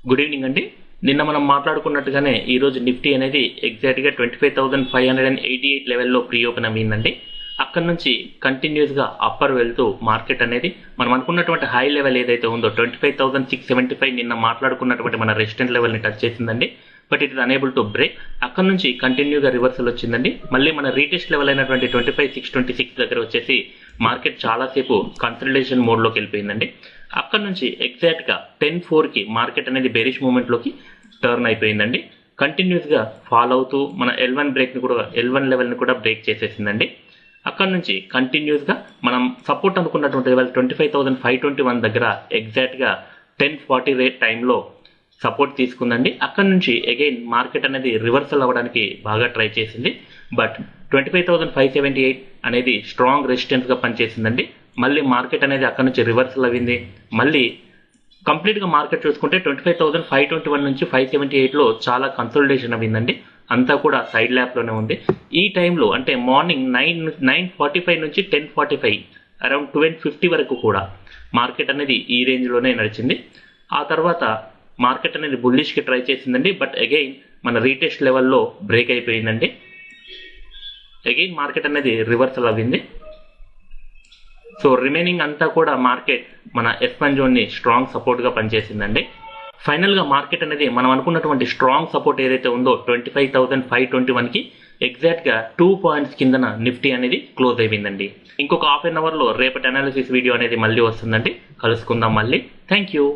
Good evening అండి. నిన్న మనం మాట్లాడుకున్నట్టుగానే ఈరోజు నిఫ్టీ అనేది ఎగ్జాక్ట్గా 25,588 లెవెల్లో ప్రీ ఓపెన్ అయిందండి. అక్కడ నుంచి కంటిన్యూస్గా అప్పర్ వెళ్తూ మార్కెట్ అనేది మనం అనుకున్నటువంటి హై లెవెల్ ఏదైతే ఉందో 25,675 నిన్న మాట్లాడుకున్నటువంటి మన రెసిస్టెంట్ లెవెల్ని టచ్ చేసిందండి. But it is unable to break. అక్కడ నుంచి కంటిన్యూగా రివర్సల్ వచ్చిందండి. మళ్ళీ మన రీటెస్ట్ లెవెల్ అయినటువంటి 25,626 దగ్గర వచ్చేసి మార్కెట్ చాలాసేపు కన్సల్టేషన్ మోడ్లోకి వెళ్ళిపోయిందండి. అక్కడ నుంచి ఎగ్జాక్ట్గా 10:04కి మార్కెట్ అనేది బేరిష్ మూమెంట్లోకి టర్న్ అయిపోయిందండి. కంటిన్యూస్గా ఫాల్ అవుతూ మన L1 లెవెల్ని కూడా బ్రేక్ చేసేసిందండి. అక్కడ నుంచి కంటిన్యూస్గా మనం సపోర్ట్ అనుకున్నటువంటి లెవెల్ 25,521 దగ్గర ఎగ్జాక్ట్గా 10:40 రేట్ టైంలో సపోర్ట్ తీసుకుందండి. అక్కడ నుంచి అగైన్ మార్కెట్ అనేది రివర్సల్ అవ్వడానికి బాగా ట్రై చేసింది. బట్ 25,578 అనేది స్ట్రాంగ్ రెసిస్టెన్స్గా పనిచేసిందండి. మళ్ళీ మార్కెట్ అనేది అక్కడ నుంచి రివర్సల్ అయింది. మళ్ళీ కంప్లీట్గా మార్కెట్ చూసుకుంటే 25,521 నుంచి 578లో చాలా కన్సల్టేషన్ అయిందండి. అంతా కూడా సైడ్ ల్యాప్లోనే ఉంది. ఈ టైంలో అంటే మార్నింగ్ 9:45 నుంచి 10:45 అరౌండ్ 12:50 వరకు కూడా మార్కెట్ అనేది ఈ రేంజ్లోనే నడిచింది. ఆ తర్వాత మార్కెట్ అనేది బుల్లిష్కి ట్రై చేసిందండి. బట్ అగైన్ మన రీటెస్ట్ లెవెల్లో బ్రేక్ అయిపోయిందండి. అగైన్ మార్కెట్ అనేది రివర్సల్ అవ్వింది. సో రిమైనింగ్ అంతా కూడా మార్కెట్ మన S1 జోన్ని స్ట్రాంగ్ సపోర్ట్గా పనిచేసిందండి. ఫైనల్గా మార్కెట్ అనేది మనం అనుకున్నటువంటి స్ట్రాంగ్ సపోర్ట్ ఏదైతే ఉందో 25,521కి ఎగ్జాక్ట్గా 2 పాయింట్స్ కిందన నిఫ్టీ అనేది క్లోజ్ అయిపోయిందండి. ఇంకొక హాఫ్ అన్ అవర్లో రేపటి అనాలిసిస్ వీడియో అనేది మళ్ళీ వస్తుందండి. కలుసుకుందాం మళ్ళీ. Thank you.